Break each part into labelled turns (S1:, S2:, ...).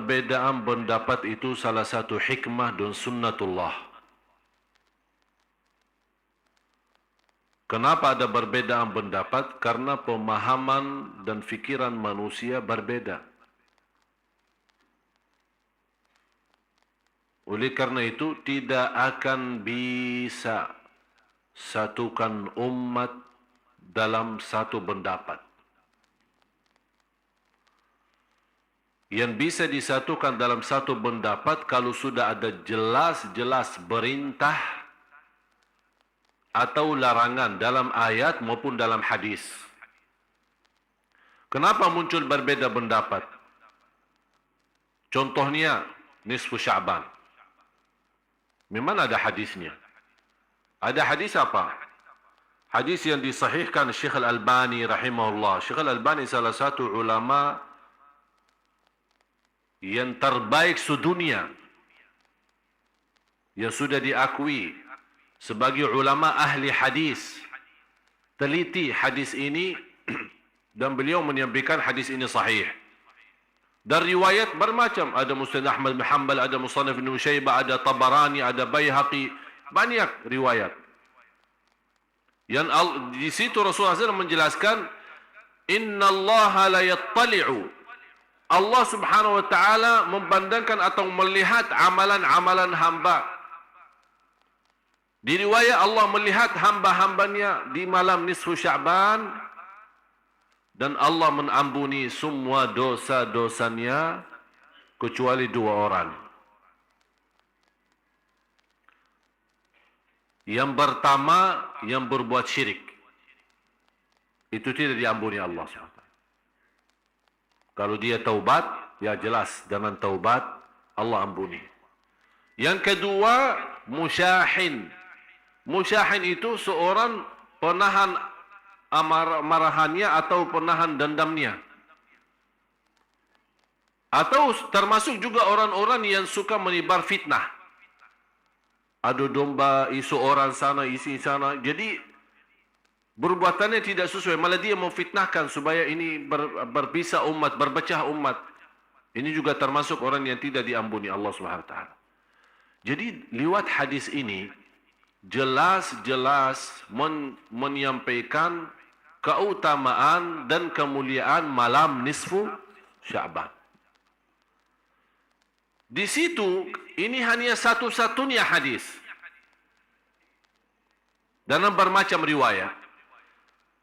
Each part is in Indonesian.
S1: perbedaan pendapat itu salah satu hikmah dan sunnatullah. Kenapa ada perbedaan pendapat? Karena pemahaman dan fikiran manusia berbeda. Oleh karena itu, tidak akan bisa satukan umat dalam satu pendapat. Yang bisa disatukan dalam satu pendapat kalau sudah ada jelas-jelas perintah atau larangan dalam ayat maupun dalam hadis. Kenapa muncul berbeda pendapat? Contohnya, nisfu Sya'ban. Memang ada hadisnya. Ada hadis apa? Hadis yang disahihkan Syekh Al-Albani rahimahullah. Syekh Al-Albani salah satu ulama yang terbaik sedunia, yang sudah diakui sebagai ulama ahli hadis. Teliti hadis ini dan beliau menyampaikan hadis ini sahih. Dan riwayat bermacam, ada Musnad Ahmad bin Hanbal, ada Musannaf Ibn Syaibah, ada Tabarani, ada Baihaqi, banyak riwayat. Yang di situ Rasulullah SAW menjelaskan, Inna Allah la yattali'u, Allah subhanahu wa ta'ala membandangkan atau melihat amalan-amalan hamba. Di riwayat Allah melihat hamba-hambanya di malam nisfu Sya'ban, dan Allah mengampuni semua dosa-dosanya kecuali dua orang. Yang pertama, yang berbuat syirik. Itu tidak diampuni Allah SWT. Kalau dia taubat, ya jelas dengan taubat Allah ampuni. Yang kedua, musyahin. Musyahin itu seorang penahan marahannya atau penahan dendamnya. Atau termasuk juga orang-orang yang suka menebar fitnah. Adu domba, isu orang sana, isi sana. Jadi perbuatannya tidak sesuai, malah dia memfitnahkan supaya ini berpisah umat, berpecah umat. Ini juga termasuk orang yang tidak diampuni Allah SWT. Jadi lewat hadis ini jelas-jelas menyampaikan keutamaan dan kemuliaan malam nisfu Sya'ban. Di situ ini hanya satu-satunya hadis dalam bermacam riwayat.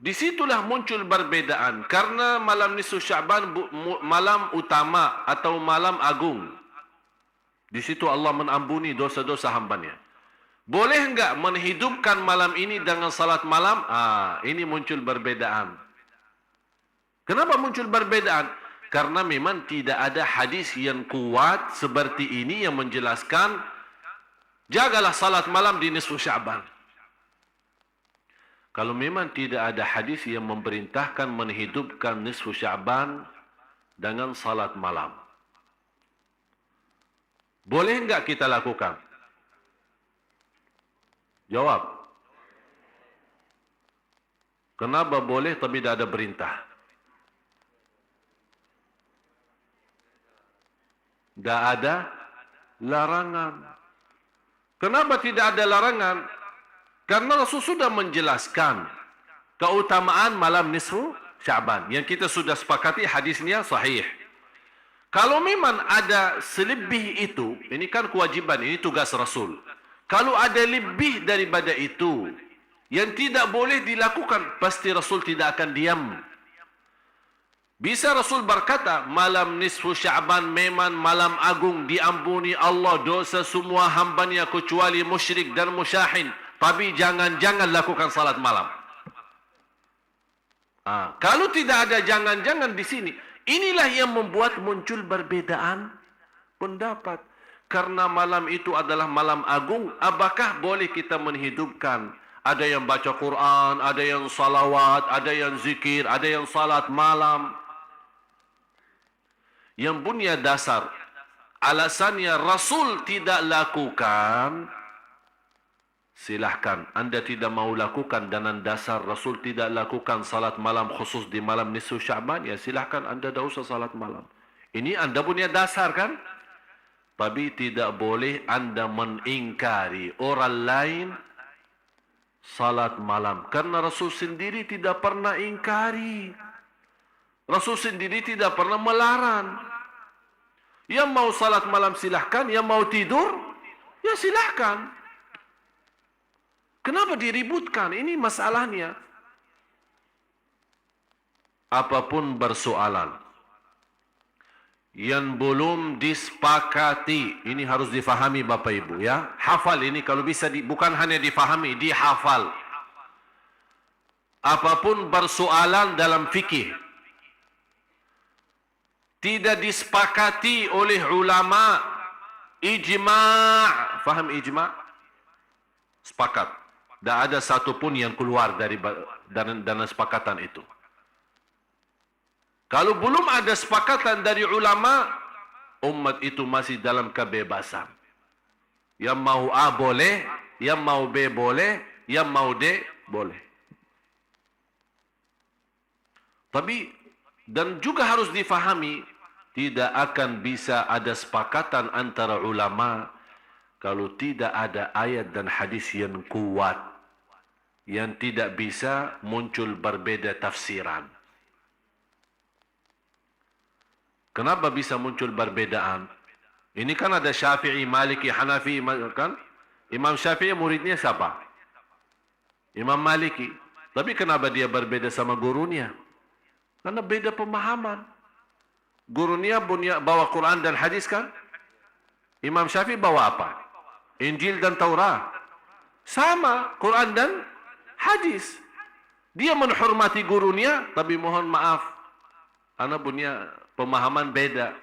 S1: Disitulah muncul perbedaan karena malam nisfu Sya'ban malam utama atau malam agung. Di situ Allah mengampuni dosa-dosa hambanya. Boleh enggak menghidupkan malam ini dengan salat malam? Ini muncul perbedaan. Kenapa muncul perbedaan? Karena memang tidak ada hadis yang kuat seperti ini yang menjelaskan jagalah salat malam di nisfu Sya'ban. Kalau memang tidak ada hadis yang memerintahkan menghidupkan nisfu Sya'ban dengan salat malam, boleh enggak kita lakukan? Jawab. Kenapa boleh tapi tidak ada perintah? Tidak ada larangan. Kenapa tidak ada larangan? Karena Rasul sudah menjelaskan keutamaan malam nisfu Sya'ban yang kita sudah sepakati hadisnya sahih. Kalau memang ada selebih itu, ini kan kewajiban, ini tugas Rasul. Kalau ada lebih daripada itu yang tidak boleh dilakukan, pasti Rasul tidak akan diam. Bisa Rasul berkata, malam nisfu Sya'ban memang malam agung, diampuni Allah dosa semua hambanya kecuali musyrik dan musyahin. Tapi jangan-jangan lakukan salat malam. Kalau tidak ada jangan-jangan di sini, inilah yang membuat muncul perbedaan pendapat. Karena malam itu adalah malam agung, apakah boleh kita menghidupkan? Ada yang baca Quran, ada yang salawat, ada yang zikir, ada yang salat malam. Yang punya dasar, alasannya Rasul tidak lakukan, silahkan. Anda tidak mau lakukan dengan dasar Rasul tidak lakukan salat malam khusus di malam nisfu Sya'ban, ya silahkan Anda tidak usah salat malam. Ini Anda punya dasar kan? Tapi tidak boleh Anda mengingkari orang lain salat malam. Karena Rasul sendiri tidak pernah ingkari. Rasul sendiri tidak pernah melarang. Yang mau salat malam silahkan, yang mau tidur, ya silahkan. Kenapa diributkan? Ini masalahnya. Apapun bersoalan yang belum disepakati, ini harus difahami Bapak Ibu ya. Hafal ini kalau bisa, bukan hanya difahami, dihafal. Apapun bersoalan dalam fikih tidak disepakati oleh ulama, ijma'. Faham ijma'? Sepakat. Tak ada satu pun yang keluar dari sepakatan itu. Kalau belum ada sepakatan dari ulama, umat itu masih dalam kebebasan. Yang mau A boleh, yang mau B boleh, yang mau D boleh. Tapi, dan juga harus difahami, tidak akan bisa ada sepakatan antara ulama kalau tidak ada ayat dan hadis yang kuat, yang tidak bisa muncul berbeda tafsiran. Kenapa bisa muncul perbedaan? Ini kan ada Syafi'i, Maliki, Hanafi, kan? Imam Syafi'i muridnya siapa? Imam Maliki. Tapi kenapa dia berbeda sama gurunya? Karena beda pemahaman. Gurunya bawa Quran dan hadis kan? Imam Syafi'i bawa apa? Injil dan Taurat. Sama, Quran dan hadis. Dia menghormati gurunya, tapi mohon maaf, anak punya pemahaman beda.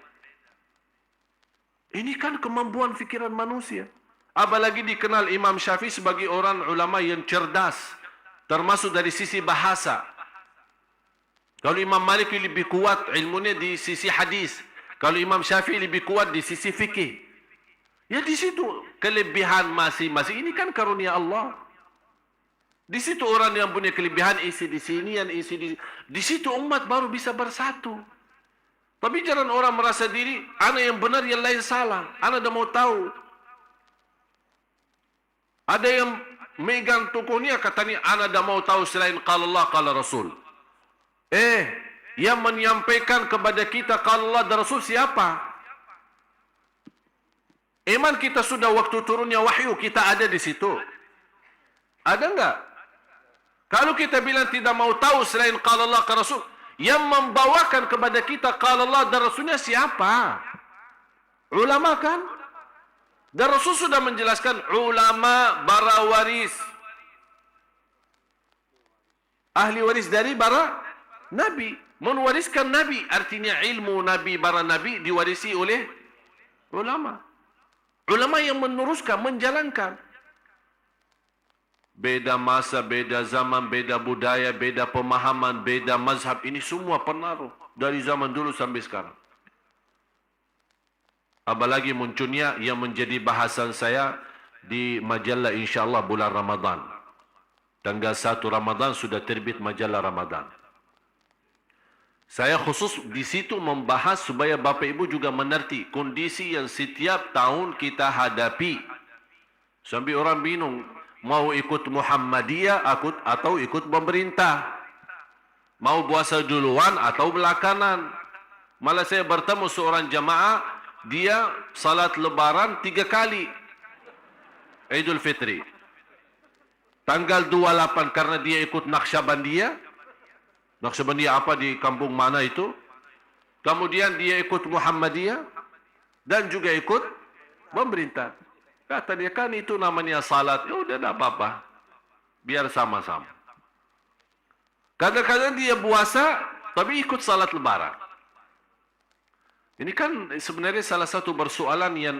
S1: Ini kan kemampuan fikiran manusia. Apalagi dikenal Imam Syafi'i sebagai orang ulama yang cerdas, termasuk dari sisi bahasa. Kalau Imam Malik lebih kuat ilmunya di sisi hadis, kalau Imam Syafi'i lebih kuat di sisi fikih. Ya di situ kelebihan masing-masing. Ini kan karunia Allah. Di situ orang yang punya kelebihan isi di sini, yang isi di situ umat baru bisa bersatu. Tapi jangan orang merasa diri, anak yang benar, yang lain salah. Anak dah mau tahu. Ada yang megang tokohnya, katanya, anak dah mau tahu selain qala Allah, qala Rasul. Yang menyampaikan kepada kita qala Allah dan Rasul siapa? Iman kita sudah waktu turunnya wahyu, kita ada di situ. Ada enggak? Kalau kita bilang tidak mau tahu selain qala Allah, qala Rasul, yang membawakan kepada kita qala Allah dan Rasulnya siapa? Ulama kan? Dan Rasul sudah menjelaskan ulama bara waris. Ahli waris dari bara Nabi. Mewariskan Nabi. Artinya ilmu Nabi, bara Nabi diwarisi oleh ulama. Ulama yang meneruskan, menjalankan. Beda masa, beda zaman, beda budaya, beda pemahaman, beda mazhab. Ini semua pengaruh dari zaman dulu sampai sekarang. Apalagi munculnya yang menjadi bahasan saya di majalah insyaAllah bulan Ramadan. Tanggal 1 Ramadan sudah terbit majalah Ramadan. Saya khusus di situ membahas supaya Bapak Ibu juga mengerti kondisi yang setiap tahun kita hadapi. Sampai orang bingung. Mau ikut Muhammadiyah atau ikut pemerintah. Mau puasa duluan atau belakangan. Malah saya bertemu seorang jamaah, dia salat lebaran 3 kali. Idul Fitri. Tanggal 28 karena dia ikut Naqsyabandiyah. Naqsyabandiyah apa di kampung mana itu? Kemudian dia ikut Muhammadiyah. Dan juga ikut pemerintah. Kata dia, kan itu namanya salat. Ya udah, tak apa-apa. Biar sama-sama. Kadang-kadang dia puasa, tapi ikut salat lebaran. Ini kan sebenarnya salah satu persoalan yang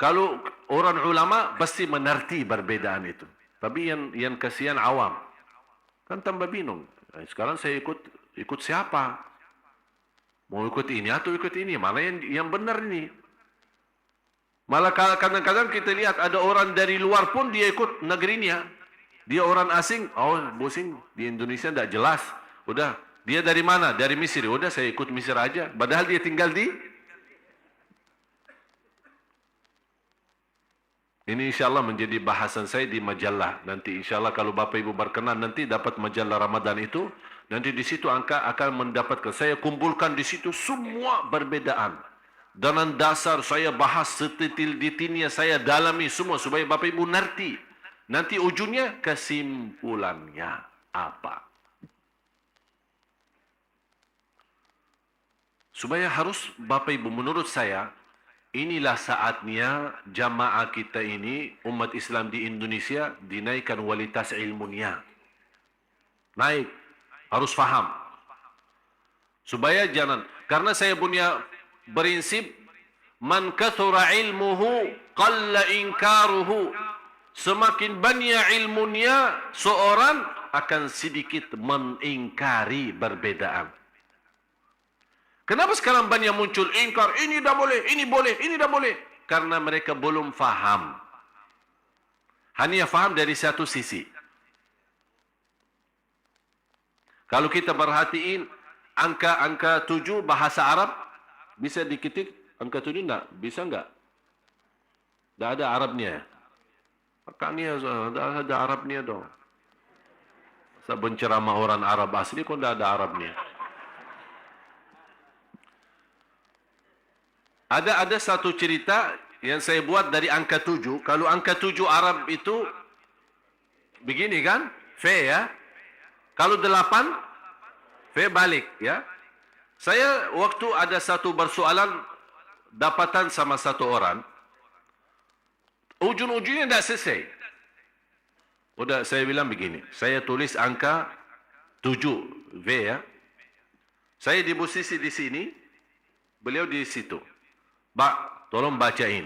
S1: kalau orang ulama pasti mengerti perbedaan itu. Tapi yang kasihan awam. Kan tambah bingung. Sekarang saya ikut siapa? Mau ikut ini atau ikut ini? Mana yang benar ini? Malah kadang-kadang kita lihat ada orang dari luar pun dia ikut negerinya. Dia orang asing, oh pusing. Di Indonesia tidak jelas. Udah, Dia dari mana? Dari Mesir. Udah saya ikut Mesir aja. Padahal dia tinggal di... Ini insya Allah menjadi bahasan saya di majalah. Nanti insya Allah kalau Bapak Ibu berkenan nanti dapat majalah Ramadan itu. Nanti di situ angka akan mendapatkan. Saya kumpulkan di situ semua perbedaan. Dengan dasar saya bahas setitil-titilnya, saya dalami semua supaya Bapak Ibu ngerti. Nanti ujungnya kesimpulannya apa. Supaya harus Bapak Ibu menurut saya, inilah saatnya jamaah kita ini, umat Islam di Indonesia, dinaikkan kualitas ilmunya. Naik. Harus faham. Supaya jangan. Karena saya punya prinsip, man kathura ilmuhu, qalla inkaruhu. Semakin banyak ilmunya, seorang akan sedikit mengingkari perbedaan. Kenapa sekarang banyak muncul ingkar, ini dah boleh, ini boleh, ini dah boleh? Karena mereka belum faham. Hanya faham dari satu sisi. Kalau kita perhatiin, angka 7 bahasa Arab, bisa diketik angka 7 enggak? Bisa enggak? Enggak ada Arabnya. Makanya ada Arabnya dong. Saya penceramah orang Arab asli kok enggak ada Arabnya. Ada satu cerita yang saya buat dari angka 7. Kalau angka 7 Arab itu begini kan? Fe ya. Kalau 8 fe balik ya. Saya waktu ada satu persoalan dapatan sama satu orang. Ujung-ujungnya tidak selesai. Udah saya bilang begini. Saya tulis angka 7 V ya. Saya di posisi di sini. Beliau di situ. Pak, tolong bacain.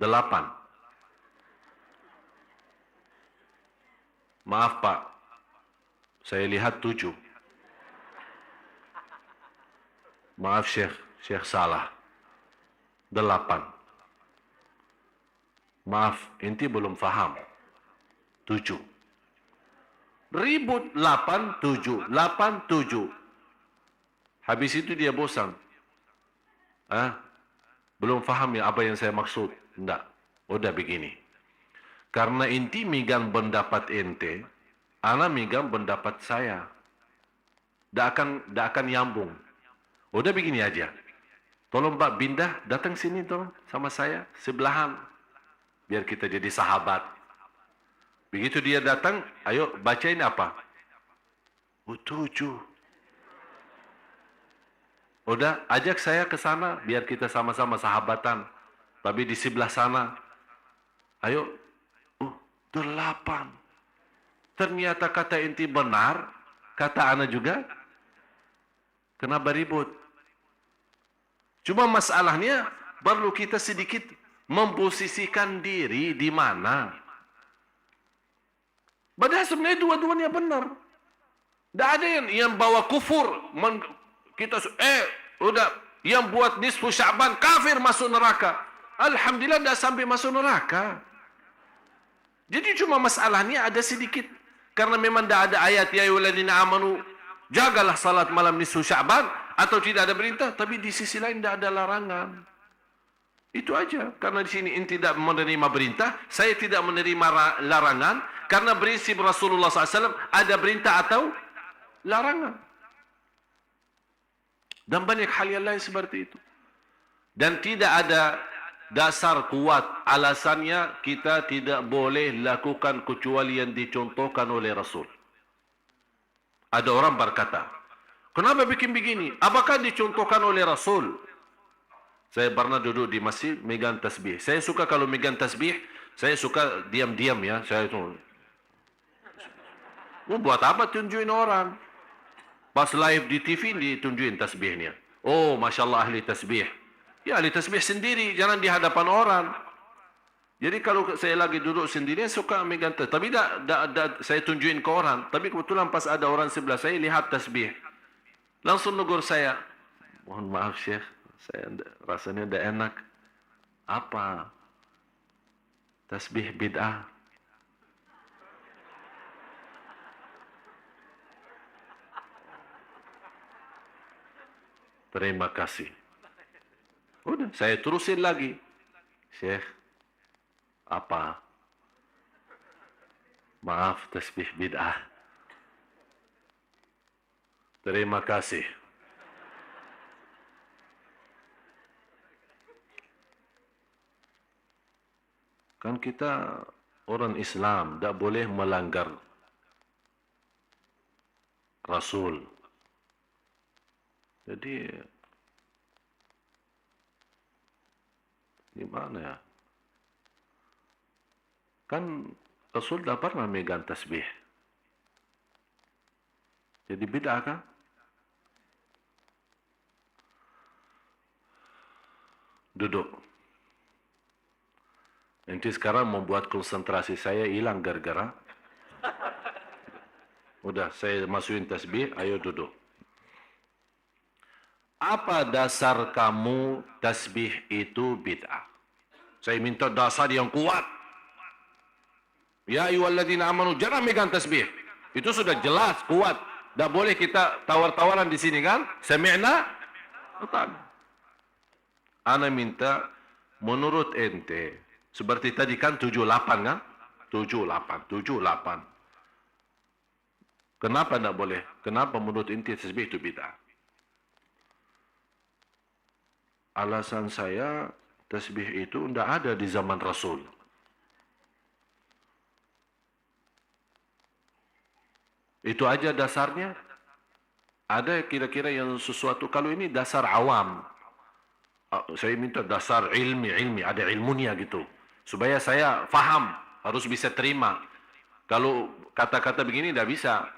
S1: 8. Maaf Pak, saya lihat 7. Maaf Syekh salah. 8. Maaf, inti belum faham. 7. Ribut 8, 7. 8, 7. Habis itu dia bosan. Belum faham ya apa yang saya maksud? Enggak. Udah begini. Karena inti megang pendapat ente, ana megang pendapat saya. Tidak akan nyambung. Udah begini aja. Tolong Pak Bindah datang sini tolong sama saya sebelahan. Biar kita jadi sahabat. Begitu dia datang, ayo bacain apa? 7. Udah, ajak saya ke sana biar kita sama-sama sahabatan. Tapi di sebelah sana. Ayo. 8. Ternyata kata inti benar. Kata ana juga. Kenapa ribut? Cuma masalahnya perlu kita sedikit memposisikan diri di mana. Padahal sebenarnya dua-duanya benar. Tidak ada yang bawa kufur. Kita udah yang buat nisfu Sya'ban kafir masuk neraka. Alhamdulillah dah sampai masuk neraka. Jadi cuma masalahnya ada sedikit karena memang dah ada ayat ya ayyuhalladzina amanu jagalah salat malam nisfu Sya'ban atau tidak ada perintah, tapi di sisi lain tidak ada larangan. Itu aja. Karena di sini inti tidak menerima perintah, saya tidak menerima larangan karena prinsip Rasulullah SAW ada perintah atau larangan. Dan banyak hal yang lain seperti itu. Dan tidak ada dasar kuat alasannya kita tidak boleh lakukan kecuali yang dicontohkan oleh Rasul. Ada orang berkata, kenapa bikin begini? Apakah dicontohkan oleh Rasul? Saya pernah duduk di masjid megang tasbih. Saya suka kalau megang tasbih, saya suka diam-diam ya. Saya itu, buat apa tunjukin orang? Pas live di TV ditunjukin tasbihnya. Oh, Masya Allah ahli tasbih. Ya ahli tasbih sendiri, jangan di hadapan orang. Jadi kalau saya lagi duduk sendiri, suka megang tasbih. Tapi saya tunjukin ke orang. Tapi kebetulan pas ada orang sebelah saya, lihat tasbih. Langsung negur saya. Mohon maaf Syekh, saya rasanya tidak enak. Apa? Tasbih bid'ah. Terima kasih. Udah, saya terusin lagi. Syekh, apa? Maaf, tasbih bid'ah. Terima kasih. Kan kita orang Islam, tak boleh melanggar Rasul. Jadi, gimana ya? Kan Rasul tak pernah megang tasbih. Jadi bid'ah kan? Duduk. Nanti sekarang membuat konsentrasi saya hilang gara-gara. Udah, saya masukin tasbih, ayo duduk. Apa dasar kamu tasbih itu bid'ah? Saya minta dasar yang kuat. Ya ayyuhalladzina amanu, jangan megang tasbih. Itu sudah jelas, kuat. Tak boleh kita tawar-tawaran di sini kan? Sami'na? Tak. Ana minta menurut ente, seperti tadi kan 78 kan? 78. Kenapa tak boleh? Kenapa menurut ente tasbih itu bid'ah? Alasan saya, tasbih itu tidak ada di zaman Rasul. Itu aja dasarnya. Ada kira-kira yang sesuatu, kalau ini dasar awam. Saya minta dasar ilmi, ada ilmunya gitu. Supaya saya faham, harus bisa terima. Kalau kata-kata begini tidak bisa.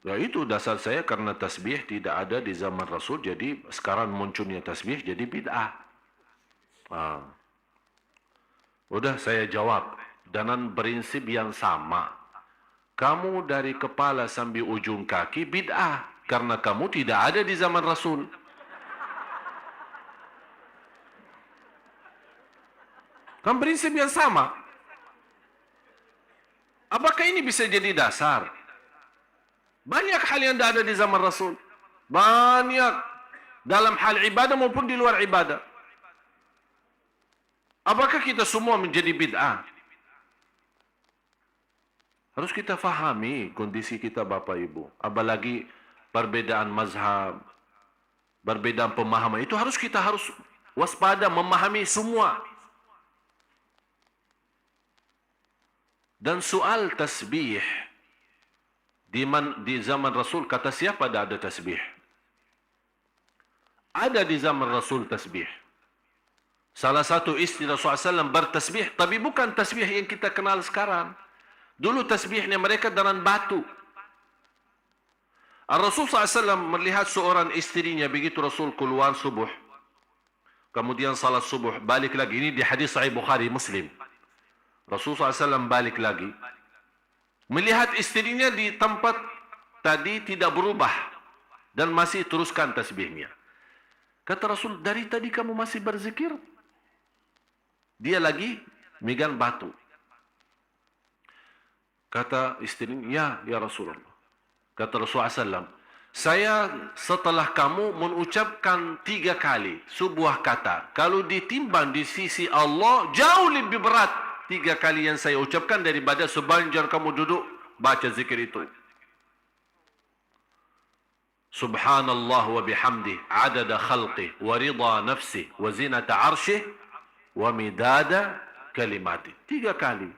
S1: Ya itu dasar saya, karena tasbih tidak ada di zaman Rasul, jadi sekarang munculnya tasbih jadi bid'ah. Udah saya jawab dengan prinsip yang sama. Kamu dari kepala sampai ujung kaki bid'ah, karena kamu tidak ada di zaman Rasul. Kan prinsip yang sama. Apakah ini bisa jadi dasar? Banyak hal yang tidak ada di zaman Rasul. Banyak. Dalam hal ibadah maupun di luar ibadah. Apakah kita semua menjadi bid'ah? Harus kita fahami kondisi kita Bapak Ibu. Apalagi perbedaan mazhab, perbedaan pemahaman. Itu kita harus waspada, memahami semua. Dan soal tasbih, di zaman Rasul, kata siapa ada tasbih? Ada di zaman Rasul tasbih. Salah satu istri Rasulullah SAW bertasbih, tapi bukan tasbih yang kita kenal sekarang. Dulu tasbihnya mereka dengan batu. Rasul SAW melihat seorang istrinya, begitu Rasul keluar subuh, kemudian salat subuh, balik lagi. Ini di hadis Sahih Bukhari Muslim. Rasul SAW balik lagi, melihat istrinya di tempat tadi tidak berubah dan masih teruskan tasbihnya. Kata Rasul, dari tadi kamu masih berzikir? Dia lagi megang batu. Kata istrinya, ya Rasulullah. Kata Rasulullah SAW, saya setelah kamu mengucapkan 3 kali sebuah kata, kalau ditimbang di sisi Allah jauh lebih berat 3 kali yang saya ucapkan daripada sepanjang kamu duduk baca zikir itu. Subhanallah wa bihamdih adada khalqih wa ridha nafsih wa zinata arshih wa midada kalimatih. 3 kali.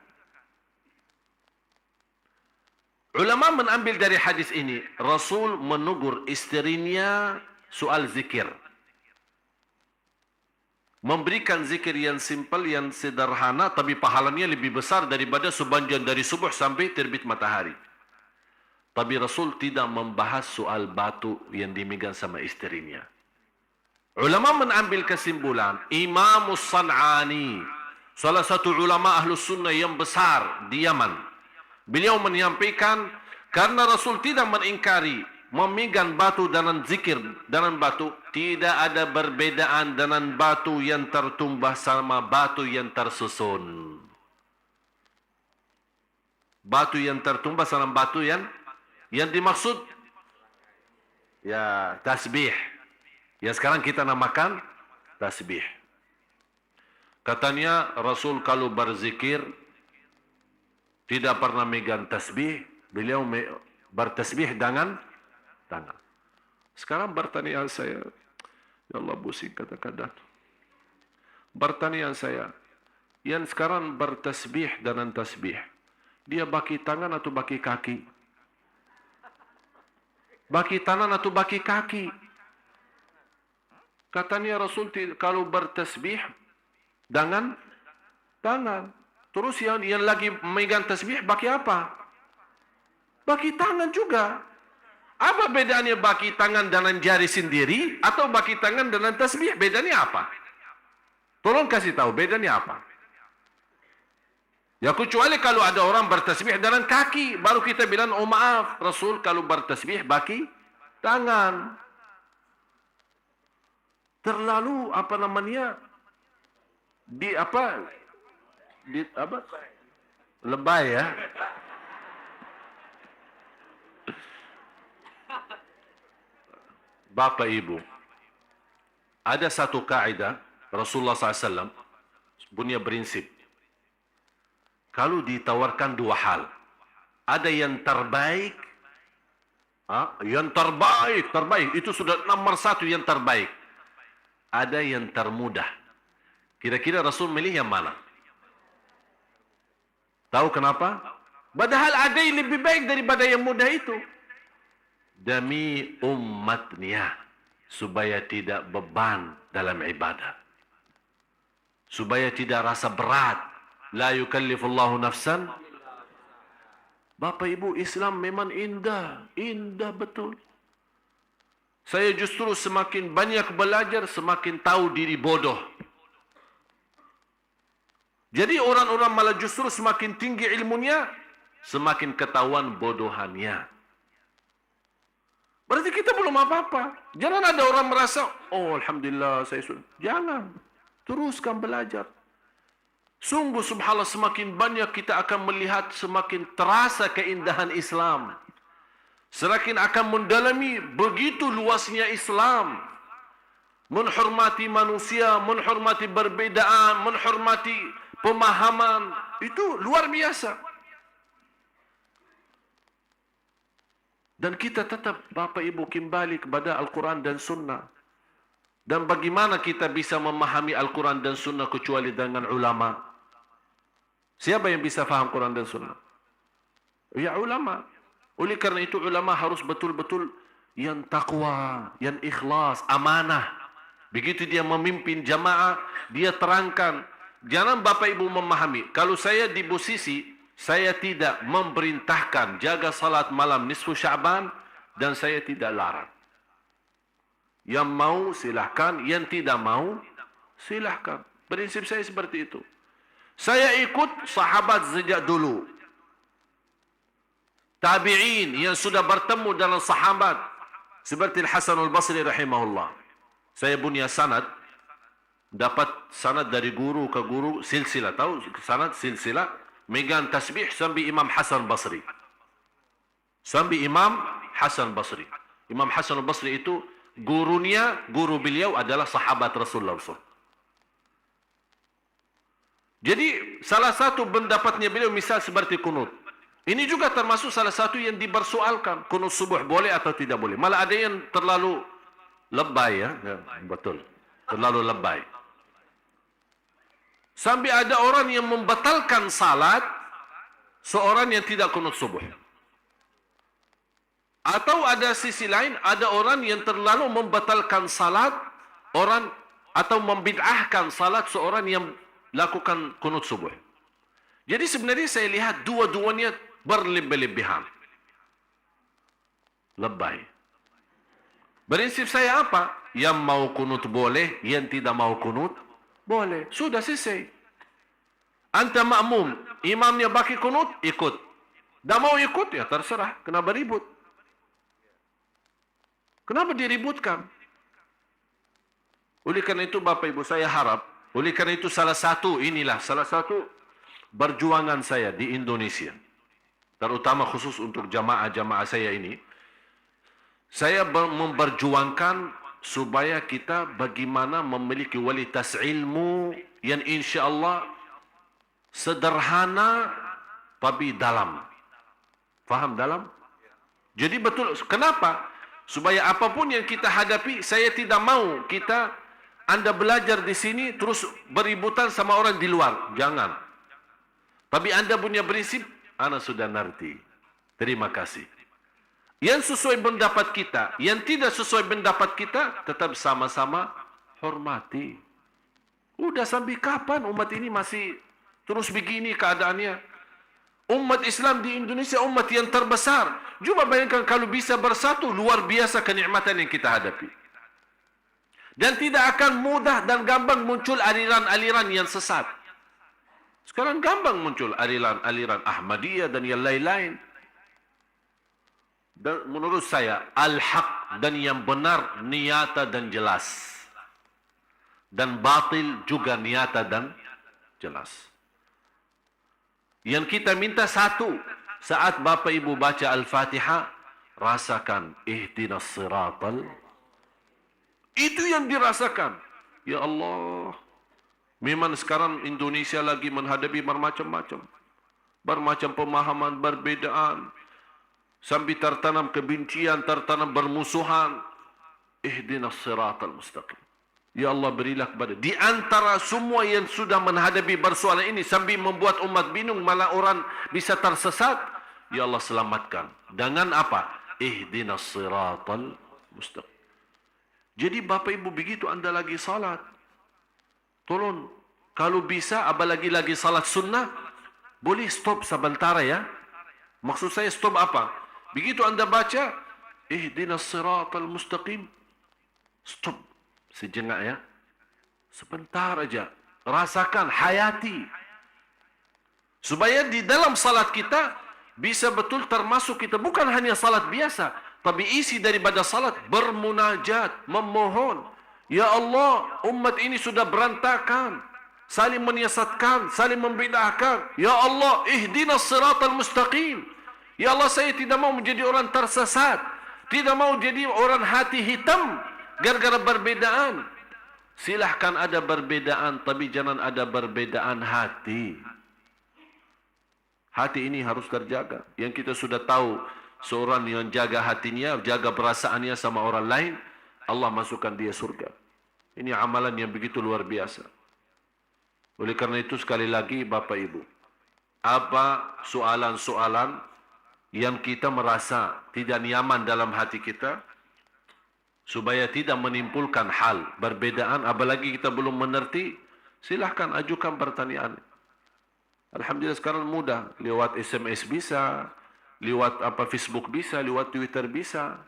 S1: Ulama mengambil dari hadis ini, Rasul menegur istrinya soal zikir. Memberikan zikir yang simpel, yang sederhana, tapi pahalanya lebih besar daripada sepanjang dari subuh sampai terbit matahari. Tapi Rasul tidak membahas soal batu yang dimegang sama istrinya. Ulama menambil kesimpulan, Imam San'ani, salah satu ulama Ahlus Sunnah yang besar di Yaman, beliau menyampaikan, karena Rasul tidak mengingkari memegang batu dengan zikir dengan batu, tidak ada perbedaan dengan batu yang tertumbah sama batu yang tersusun. Batu yang tertumbah sama batu yang dimaksud ya tasbih. Yang sekarang kita namakan tasbih. Katanya Rasul kalau berzikir tidak pernah megang tasbih, beliau bertasbih dengan tangan. Sekarang bertanya saya, ya Allah pusing kadang-kadang. Bertanya saya, yang sekarang bertasbih dengan tasbih, dia baki tangan atau baki kaki? Baki tangan atau baki kaki? Katanya Rasul kalau bertasbih dengan tangan. Terus yang lagi memegang tasbih baki apa? Baki tangan juga. Apa bedanya baki tangan dengan jari sendiri atau baki tangan dengan tasbih? Bedanya apa? Tolong kasih tahu bedanya apa? Ya kecuali kalau ada orang bertasbih dengan kaki, baru kita bilang oh maaf, Rasul kalau bertasbih baki tangan. Terlalu apa namanya? Di apa? Lebay ya. Bapak Ibu, ada satu kaidah Rasulullah SAW punya prinsip. Kalau ditawarkan dua hal, ada yang terbaik, terbaik itu sudah nomor satu yang terbaik. Ada yang termudah. Kira-kira Rasul milih yang mana? Tahu kenapa? Padahal ada yang lebih baik daripada yang mudah itu. Demi umatnya, supaya tidak beban dalam ibadah. Supaya tidak rasa berat. La yukallifullahu nafsan. Bapak Ibu, Islam memang indah. Indah betul. Saya justru semakin banyak belajar, semakin tahu diri bodoh. Jadi orang-orang malah justru semakin tinggi ilmunya, semakin ketahuan bodohannya. Berarti kita belum apa-apa. Jangan ada orang merasa, oh Alhamdulillah saya sudah. Jangan. Teruskan belajar. Sungguh subhanallah semakin banyak kita akan melihat, semakin terasa keindahan Islam. Semakin akan mendalami begitu luasnya Islam. Menghormati manusia, menghormati perbedaan, menghormati pemahaman. Itu luar biasa. Dan kita tetap Bapak Ibu kembali kepada Al-Quran dan Sunnah. Dan bagaimana kita bisa memahami Al-Quran dan Sunnah kecuali dengan ulama? Siapa yang bisa faham Quran dan Sunnah? Ya ulama. Oleh karena itu ulama harus betul-betul yang takwa, yang ikhlas, amanah. Begitu dia memimpin jamaah, dia terangkan. Jangan Bapak Ibu memahami. Kalau saya di posisi, saya tidak memerintahkan jaga salat malam nisfu Sya'ban dan saya tidak larang. Yang mau silahkan, yang tidak mau silahkan. Prinsip saya seperti itu. Saya ikut sahabat sejak dulu. Tabi'in yang sudah bertemu dengan sahabat seperti Al-Hasan Al-Basri rahimahullah. Saya punya sanad, dapat sanad dari guru ke guru, silsilah. Tahu sanad silsilah? Megang tasbih sampai Imam Hasan Basri. Sampai Imam Hasan Basri. Imam Hasan Basri itu gurunya, guru beliau adalah sahabat Rasulullah SAW. Jadi salah satu pendapatnya beliau misal seperti kunut. Ini juga termasuk salah satu yang dipersoalkan. Kunut subuh boleh atau tidak boleh. Malah ada yang terlalu lebay ya. Betul. Terlalu lebay. Sampai ada orang yang membatalkan salat seorang yang tidak kunut subuh. Atau ada sisi lain, ada orang yang terlalu membatalkan salat orang atau membid'ahkan salat seorang yang lakukan kunut subuh. Jadi sebenarnya saya lihat dua-duanya berlebih-lebihan. Lebay. Prinsip saya apa? Yang mau kunut boleh, yang tidak mau kunut boleh. Sudah selesai. Anta makmum, imamnya baki kunut, ikut. Tak mau ikut, ya terserah. Kenapa ribut? Kenapa diributkan? Oleh karena itu Bapak Ibu saya harap, oleh karena itu salah satu perjuangan saya di Indonesia, terutama khusus untuk jamaah-jamaah saya ini, saya memperjuangkan supaya kita bagaimana memiliki kualitas ilmu yang insya-Allah sederhana tapi dalam. Faham dalam? Jadi betul. Kenapa? Supaya apapun yang kita hadapi, saya tidak mau Anda belajar di sini terus beributan sama orang di luar. Jangan. Tapi Anda punya prinsip, Anda sudah ngerti. Terima kasih. Yang sesuai pendapat kita, yang tidak sesuai pendapat kita, tetap sama-sama hormati. Udah sampai kapan umat ini masih terus begini keadaannya? Umat Islam di Indonesia umat yang terbesar. Coba bayangkan kalau bisa bersatu, luar biasa kenikmatan yang kita hadapi. Dan tidak akan mudah dan gampang muncul aliran-aliran yang sesat. Sekarang gampang muncul aliran-aliran Ahmadiyah dan yang lain-lain. Dan menurut saya, al-haq dan yang benar nyata dan jelas. Dan batil juga nyata dan jelas. Yang kita minta satu, saat Bapak Ibu baca Al-Fatihah, rasakan ihdinas siratal. Itu yang dirasakan. Ya Allah, memang sekarang Indonesia lagi menghadapi bermacam-macam. Bermacam pemahaman, perbedaan. Sampai tertanam kebencian, tertanam bermusuhan. Ihdinas siratal mustaqim. Ya Allah, berilah kepada di antara semua yang sudah menghadapi persoalan ini sambil membuat umat bingung, malah orang bisa tersesat. Ya Allah, selamatkan. Dengan apa? Ihdinas siratal mustaqim. Jadi Bapak Ibu, begitu Anda lagi salat, tolong kalau bisa apalagi lagi salat sunnah, boleh stop sebentar ya. Maksud saya stop apa? Begitu Anda baca ihdinas siratal mustaqim, stop sejenak ya. Sebentar aja. Rasakan, hayati. Supaya di dalam salat kita bisa betul termasuk kita. Bukan hanya salat biasa. Tapi isi daripada salat bermunajat, memohon. Ya Allah, umat ini sudah berantakan. Saling menyesatkan, saling membidahkan. Ya Allah, ihdinas siratal mustaqim. Ya Allah, saya tidak mau menjadi orang tersesat. Tidak mau jadi orang hati hitam. Gara-gara perbedaan. Silahkan ada perbedaan, tapi jangan ada perbedaan hati. Hati ini harus terjaga. Yang kita sudah tahu, seorang yang jaga hatinya, jaga perasaannya sama orang lain, Allah masukkan dia surga. Ini amalan yang begitu luar biasa. Oleh karena itu sekali lagi Bapak Ibu, apa soalan-soalan yang kita merasa tidak nyaman dalam hati kita, supaya tidak menimbulkan hal perbedaan, apalagi kita belum mengerti, silahkan ajukan pertanyaan. Alhamdulillah sekarang mudah, lewat SMS bisa, lewat Facebook bisa, lewat Twitter bisa.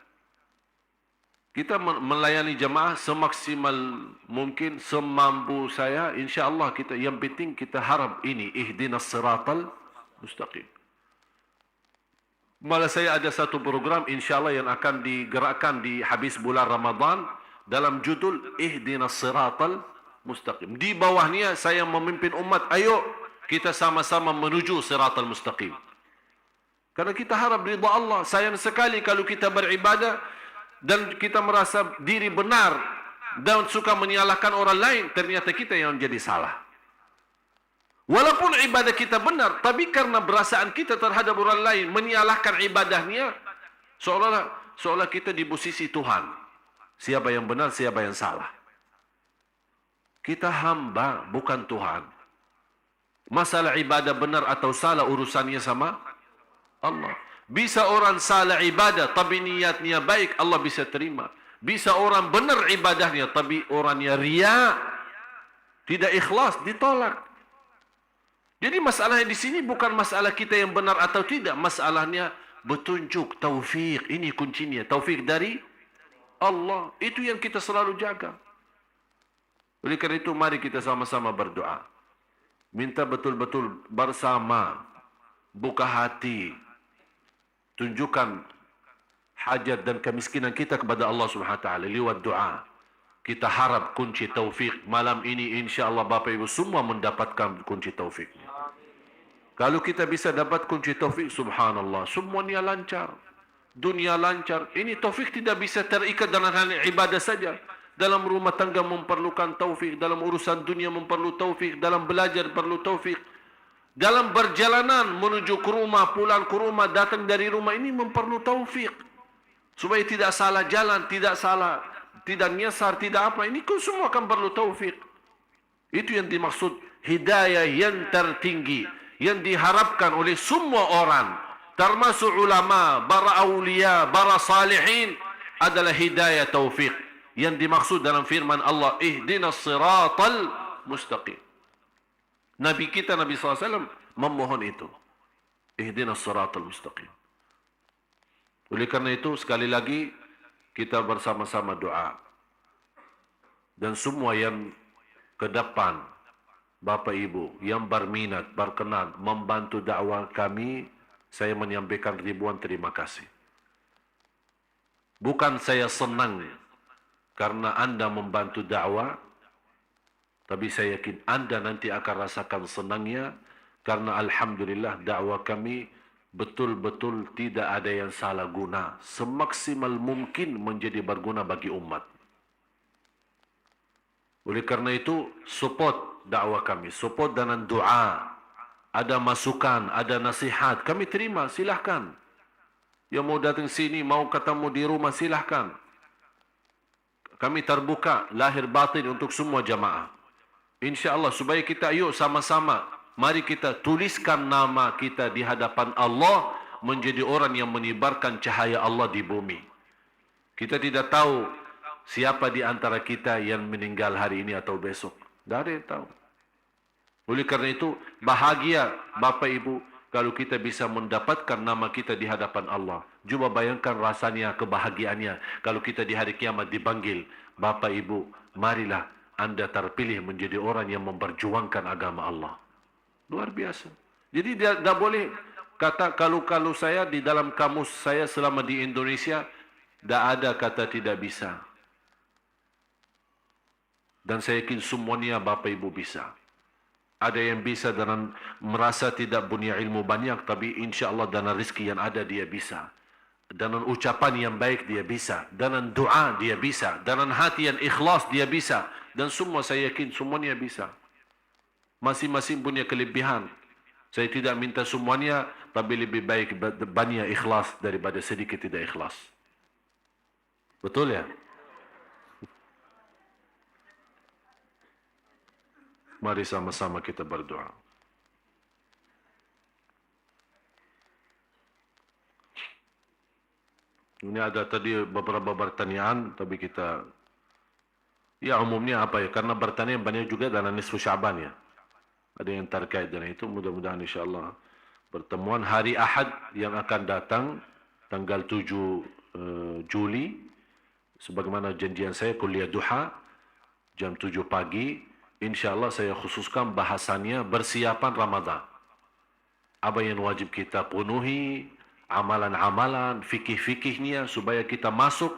S1: Kita melayani jemaah semaksimal mungkin, semampu saya, insya-Allah kita, yang penting kita harap ini ihdinas siratal mustaqim. Malah saya ada satu program insya-Allah yang akan digerakkan di habis bulan Ramadan dalam judul ihdinas siratal mustaqim. Di bawahnya saya memimpin umat, ayo kita sama-sama menuju siratal mustaqim. Karena kita harap ridha Allah. Sayang sekali kalau kita beribadah dan kita merasa diri benar dan suka menyalahkan orang lain, ternyata kita yang jadi salah. Walaupun ibadah kita benar, tapi karena perasaan kita terhadap orang lain menyalahkan ibadahnya, seolah kita di posisi Tuhan. Siapa yang benar, siapa yang salah. Kita hamba, bukan Tuhan. Masalah ibadah benar atau salah urusannya sama Allah. Bisa orang salah ibadah tapi niatnya baik, Allah bisa terima. Bisa orang benar ibadahnya tapi orangnya riya, tidak ikhlas, ditolak. Jadi masalahnya di sini bukan masalah kita yang benar atau tidak, masalahnya petunjuk, taufik. Ini kuncinya, taufik dari Allah. Itu yang kita selalu jaga. Oleh karena itu mari kita sama-sama berdoa. Minta betul-betul bersama, buka hati, tunjukkan hajat dan kemiskinan kita kepada Allah Subhanahu wa taala lewat doa. Kita harap kunci taufik malam ini, insya-Allah Bapak Ibu semua mendapatkan kunci taufiknya. Kalau kita bisa dapat kunci taufik, subhanallah, semuanya lancar. dunia lancar. Ini taufik tidak bisa terikat dalam hal ibadah saja. Dalam rumah tangga memerlukan taufik, dalam urusan dunia memerlukan taufik, dalam belajar perlu taufik. Dalam perjalanan menuju ke rumah, pulang ke rumah, datang dari rumah, ini memerlukan taufik. Supaya tidak salah jalan, tidak nyasar, tidak apa. Ini semua akan perlu taufik. Itu yang dimaksud hidayah yang tertinggi, yang diharapkan oleh semua orang, termasuk ulama, para awliya, para salihin, adalah hidayah taufik. Yang dimaksud dalam firman Allah, ihdinas siratal mustaqim. Nabi kita, Nabi SAW, memohon itu. Ihdinas siratal mustaqim. Oleh karena itu, sekali lagi, kita bersama-sama doa. Dan semua yang ke depan, Bapak Ibu, yang berminat, berkenan, membantu dakwah kami, saya menyampaikan ribuan terima kasih. Bukan saya senang karena Anda membantu dakwah, tapi saya yakin Anda nanti akan rasakan senangnya karena Alhamdulillah dakwah kami betul-betul tidak ada yang salah guna. Semaksimal mungkin menjadi berguna bagi umat. Oleh karena itu, support dakwah kami. Support dengan doa. Ada masukan, ada nasihat. Kami terima, silahkan. Yang mau datang sini, mau ketemu di rumah, silahkan. Kami terbuka, lahir batin untuk semua jamaah. InsyaAllah, supaya kita yuk sama-sama, mari kita tuliskan nama kita di hadapan Allah, menjadi orang yang menyebarkan cahaya Allah di bumi. Kita tidak tahu siapa di antara kita yang meninggal hari ini atau besok. Tidak ada yang tahu. Oleh karena itu, bahagia Bapak Ibu kalau kita bisa mendapatkan nama kita di hadapan Allah. Coba bayangkan rasanya, kebahagiaannya kalau kita di hari kiamat dipanggil, Bapak Ibu, marilah Anda terpilih menjadi orang yang memperjuangkan agama Allah. Luar biasa. Jadi tidak boleh kata kalau saya di dalam kamus saya selama di Indonesia, tidak ada kata tidak bisa. Dan saya yakin semuanya Bapak Ibu bisa. Ada yang bisa dengan merasa tidak punya ilmu banyak, tapi insya Allah dengan rezeki yang ada dia bisa. Dengan ucapan yang baik dia bisa. Dengan doa dia bisa. Dengan hati yang ikhlas dia bisa. Dan semua saya yakin semuanya bisa. Masing-masing punya kelebihan. Saya tidak minta semuanya, tapi lebih baik banyak ikhlas daripada sedikit tidak ikhlas. Betul ya? Mari sama-sama kita berdoa. Ini ada tadi beberapa pertanyaan, tapi kita, ya umumnya apa ya, karena pertanyaan banyak juga dalam nisfu Syaban ya. Ada yang terkait dengan itu, mudah-mudahan insyaAllah pertemuan hari Ahad yang akan datang, tanggal 7 Juli, sebagaimana janjian saya, kuliah duha, jam 7 pagi, InsyaAllah saya khususkan bahasannya persiapan Ramadan. Apa yang wajib kita penuhi, amalan-amalan, fikih-fikihnya, supaya kita masuk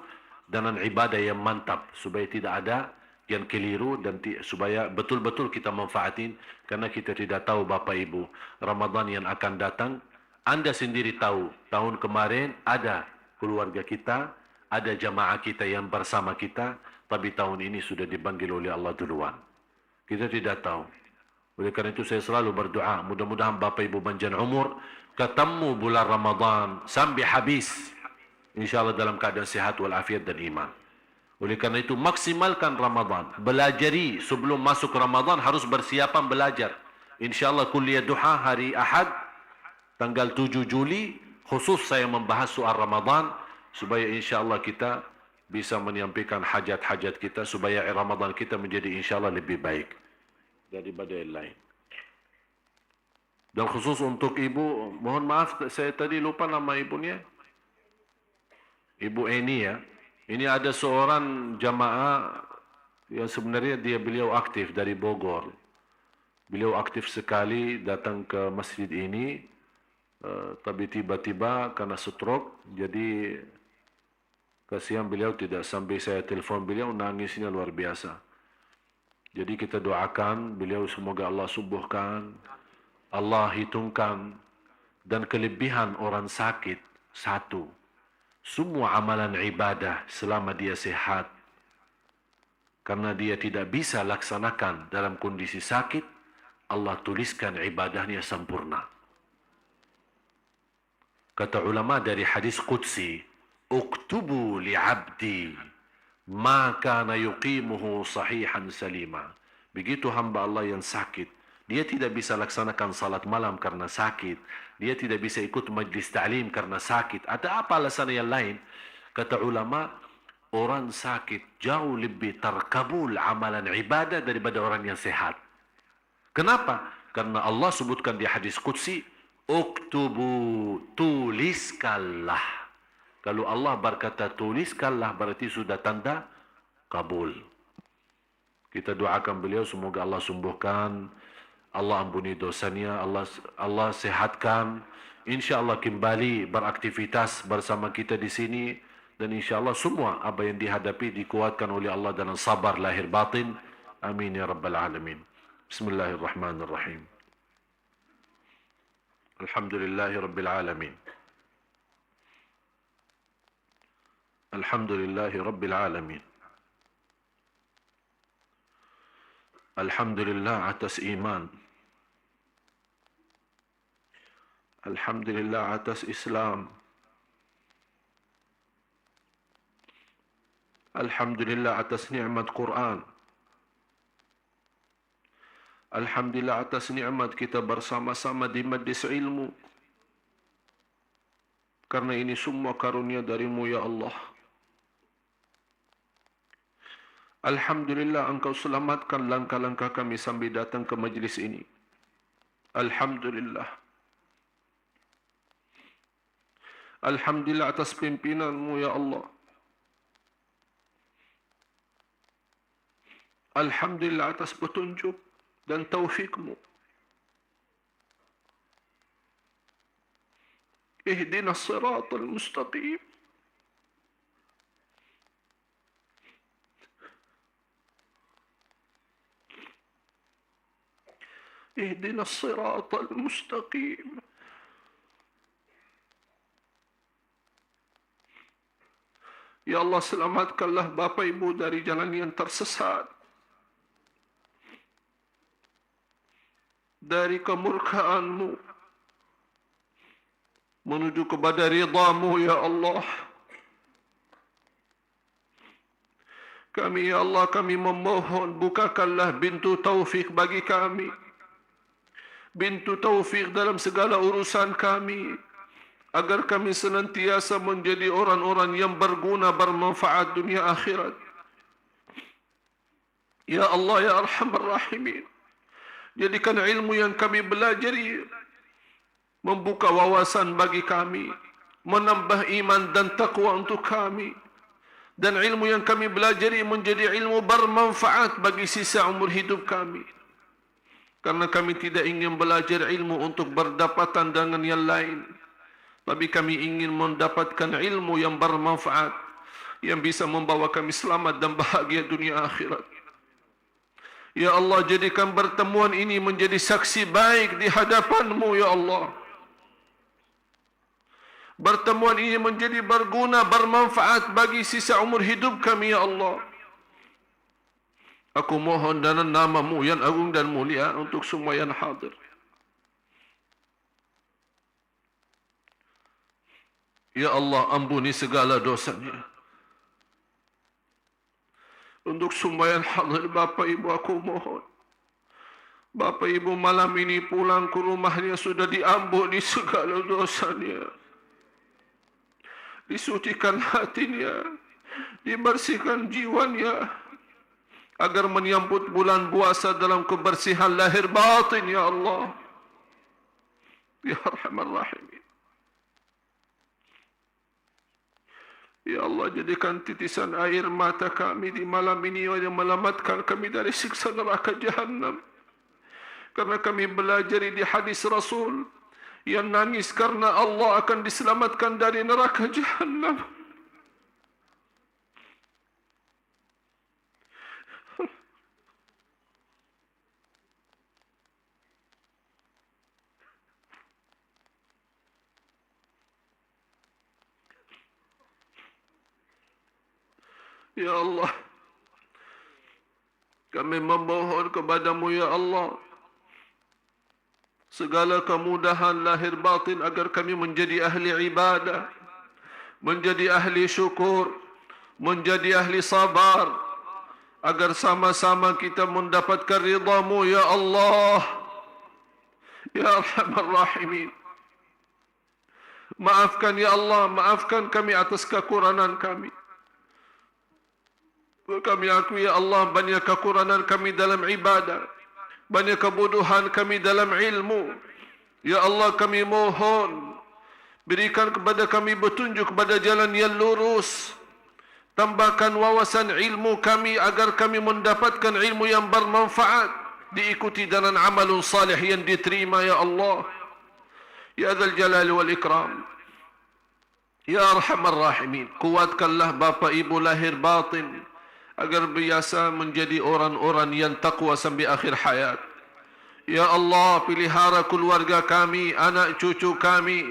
S1: dengan ibadah yang mantap. Supaya tidak ada yang keliru dan supaya betul-betul kita manfaatin. Karena kita tidak tahu Bapak Ibu, Ramadan yang akan datang, Anda sendiri tahu, tahun kemarin ada keluarga kita, ada jamaah kita yang bersama kita, tapi tahun ini sudah dipanggil oleh Allah duluan. Kita tidak tahu. Oleh karena itu saya selalu berdoa, mudah-mudahan Bapak Ibu panjang umur, ketemu bulan Ramadan sampai habis. InsyaAllah dalam keadaan sehat walafiat dan iman. Oleh karena itu maksimalkan Ramadan. Belajari sebelum masuk Ramadan, harus bersiapan belajar. InsyaAllah kuliah duha hari Ahad, tanggal 7 Juli, khusus saya membahas soal Ramadan, supaya insyaAllah kita bisa menyampaikan hajat-hajat kita, supaya Ramadan kita menjadi insyaAllah lebih baik daripada yang lain. Dan khusus untuk ibu, mohon maaf saya tadi lupa nama ibunya. Ibu Eni ya. Ini ada seorang jamaah yang sebenarnya beliau aktif dari Bogor. Beliau aktif sekali datang ke masjid ini, tapi tiba-tiba karena stroke, jadi kasihan beliau, tidak sampai saya telepon beliau, nangisnya luar biasa. Jadi kita doakan beliau semoga Allah sembuhkan, Allah hitungkan. Dan kelebihan orang sakit, satu, semua amalan ibadah selama dia sehat, karena dia tidak bisa laksanakan dalam kondisi sakit, Allah tuliskan ibadahnya sempurna. Kata ulama dari hadis Qudsi, "Uktubu li'abdi ma kana yuqimuhu sahihan salima." Begitu hamba Allah yang sakit, dia tidak bisa laksanakan salat malam karena sakit, dia tidak bisa ikut majlis ta'lim karena sakit, ada apa alasan yang lain? Kata ulama, orang sakit jauh lebih terkabul amalan ibadah daripada orang yang sehat. Kenapa? Karena Allah sebutkan di hadis Qudsi, "Uktubu, tuliskanlah." Kalau Allah berkata tuliskanlah, berarti sudah tanda kabul. Kita doakan beliau semoga Allah sembuhkan, Allah ampuni dosanya, Allah sehatkan. InsyaAllah kembali beraktivitas bersama kita di sini, dan insyaAllah semua apa yang dihadapi dikuatkan oleh Allah dalam sabar lahir batin. Amin ya rabbal alamin. Bismillahirrahmanirrahim. Alhamdulillahi rabbil alamin. Alhamdulillahi rabbil alamin. Alhamdulillah atas iman. Alhamdulillah atas Islam. Alhamdulillah atas nikmat Quran. Alhamdulillah atas nikmat kita bersama-sama di majlis ilmu. Karena ini semua karunia darimu ya Allah. Alhamdulillah engkau selamatkan langkah-langkah kami sambil datang ke majlis ini. Alhamdulillah. Alhamdulillah atas pimpinanmu ya Allah. Alhamdulillah atas petunjuk dan taufikmu. Ihdinas siratal mustaqim. Ihdinas siratal mustaqim. Ya Allah, selamatkanlah bapa ibu dari jalan yang tersesat, dari kemurkaanmu menuju kepada ridhamu ya Allah. Kami ya Allah, kami memohon bukakanlah pintu taufik bagi kami, pintu taufik dalam segala urusan kami, agar kami senantiasa menjadi orang-orang yang berguna, bermanfaat dunia akhirat. Ya Allah ya Arhamar Rahimin, jadikan ilmu yang kami belajari membuka wawasan bagi kami, menambah iman dan taqwa untuk kami, dan ilmu yang kami belajari menjadi ilmu bermanfaat bagi sisa umur hidup kami. Karena kami tidak ingin belajar ilmu untuk berdapatan dengan yang lain, tapi kami ingin mendapatkan ilmu yang bermanfaat, yang bisa membawa kami selamat dan bahagia dunia akhirat. Ya Allah, jadikan pertemuan ini menjadi saksi baik di hadapan-Mu ya Allah. Pertemuan ini menjadi berguna, bermanfaat bagi sisa umur hidup kami ya Allah. Aku mohon dalam nama-Mu yang agung dan mulia untuk semua yang hadir. Ya Allah, ampuni segala dosanya. Untuk semua yang hadir, Bapak Ibu, aku mohon, Bapak Ibu malam ini pulang ke rumahnya sudah diampuni segala dosanya, disucikan hatinya, dibersihkan jiwanya, agar menyambut bulan puasa dalam kebersihan lahir batin ya Allah. Ya Arhamar Rahimin. Ya Allah, jadikan titisan air mata kami di malam ini yang melamatkan kami dari siksa neraka Jahannam. Karena kami belajar di hadis Rasul, yang nangis karena Allah akan diselamatkan dari neraka Jahannam. Ya Allah, kami memohon kepadamu ya Allah segala kemudahan lahir batin agar kami menjadi ahli ibadah, menjadi ahli syukur, menjadi ahli sabar, agar sama-sama kita mendapatkan ridha-Mu ya Allah, ya Arhamar Rahimin. Maafkan ya Allah, maafkan kami atas kekurangan kami. Kami akui ya Allah banyak kekurangan kami dalam ibadah, banyak kebodohan kami dalam ilmu. Ya Allah, kami mohon berikan kepada kami petunjuk kepada jalan yang lurus. Tambahkan wawasan ilmu kami agar kami mendapatkan ilmu yang bermanfaat, diikuti dengan amalun salih yang diterima ya Allah. Ya Dzal Jalali wal Ikram, ya Arhamar Rahimin. Kuatkanlah bapa ibu lahir batin agar biasa menjadi orang-orang yang takwa sampai akhir hayat. Ya Allah, pelihara keluarga kami, anak cucu kami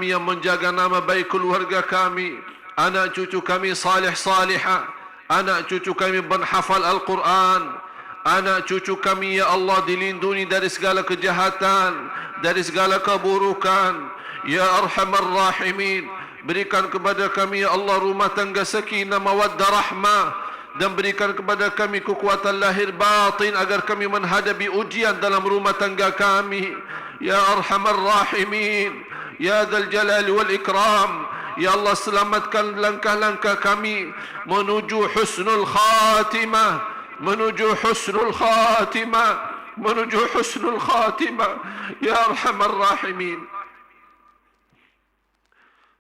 S1: yang menjaga nama baik keluarga kami, anak cucu kami salih salihah, anak cucu kami menghafal Al-Quran, anak cucu kami ya Allah dilindungi dari segala kejahatan, dari segala keburukan. Ya Arhamar Rahimin, berikan kepada kami ya Allah rumah tangga sakinah mawaddah rahmah, dan berikan kepada kami kekuatan lahir batin agar kami menghadapi ujian dalam rumah tangga kami. Ya Arhamar Rahimin, ya Dzal Jalali wal Ikram, ya Allah selamatkan langkah-langkah kami menuju husnul khatimah, menuju husnul khatimah, menuju husnul khatimah. Ya Arhamar Rahimin,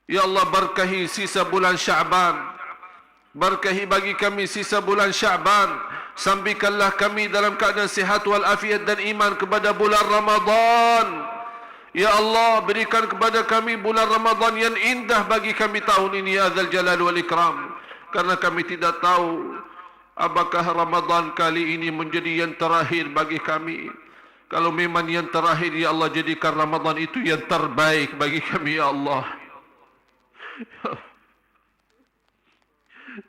S1: ya Allah berkahi sisa bulan Sya'ban, berkahi bagi kami sisa bulan Sya'ban, sampaikanlah kami dalam keadaan sihat wal afiat dan iman kepada bulan Ramadan. Ya Allah, berikan kepada kami bulan Ramadan yang indah bagi kami tahun ini ya Dzal Jalali wal Ikram, karena kami tidak tahu apakah Ramadan kali ini menjadi yang terakhir bagi kami. Kalau memang yang terakhir ya Allah, jadikan Ramadan itu yang terbaik bagi kami ya Allah.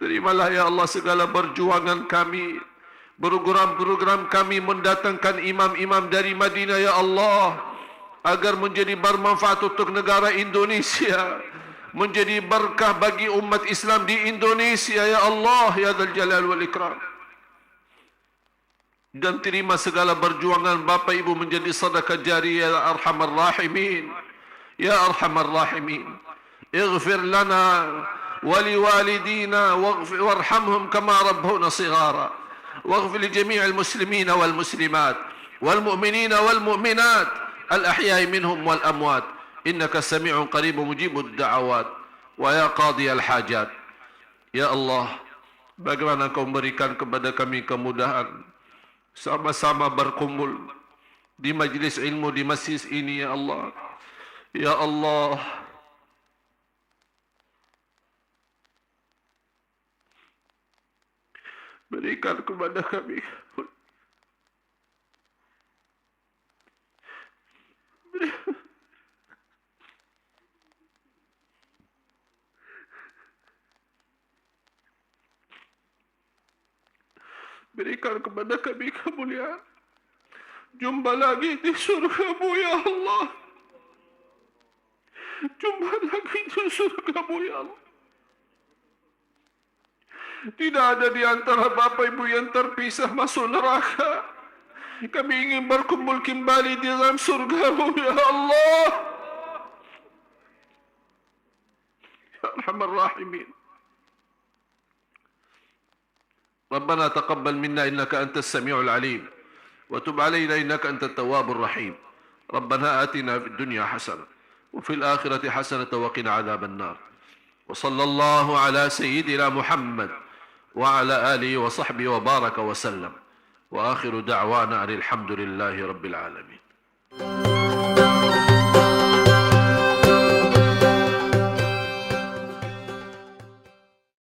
S1: Terimalah ya Allah segala perjuangan kami, program-program kami mendatangkan imam-imam dari Madinah ya Allah, agar menjadi bermanfaat untuk negara Indonesia, menjadi berkah bagi umat Islam di Indonesia ya Allah, ya Dzal Jalali wal Ikram. Dan terima segala perjuangan bapa ibu menjadi sedekah jariyah ya Arhamar Rahimin, ya Arhamar Rahimin. اغفر لنا ولوالدينا وارحمهم كما ربونا صغارا واغفر لجميع المسلمين والمسلمات والمؤمنين والمؤمنات الأحياء منهم والأموات إنك سميع قريب مجيب الدعوات ويا قاضي الحاجات. Ya Allah, bagaimana Kau memberikan kepada kami kemudahan sama-sama berkumpul di majlis ilmu di masjid ini ya Allah. Ya Allah, berikan kepada kami berikan kepada kami kemuliaan. Jumpa lagi di surga-Mu ya Allah. Jumpa lagi di surga-Mu ya Allah. Tidak ada di antara bapa ibu yang terpisah masuk neraka. Kami ingin berkumpul kembali di dalam surga-Mu ya Allah, ya Arhamar Rahimin. ربنا تقبل منا إنك أنت السميع العليم وتب علينا إنك أنت التواب الرحيم. ربنا آتنا في الدنيا حسنة وفي الآخرة حسنة وقنا عذاب النار. وصلى الله على سيدنا محمد وعلى آله وصحبه وبارك وسلم. وآخر دعوانا أن الحمد لله رب العالمين.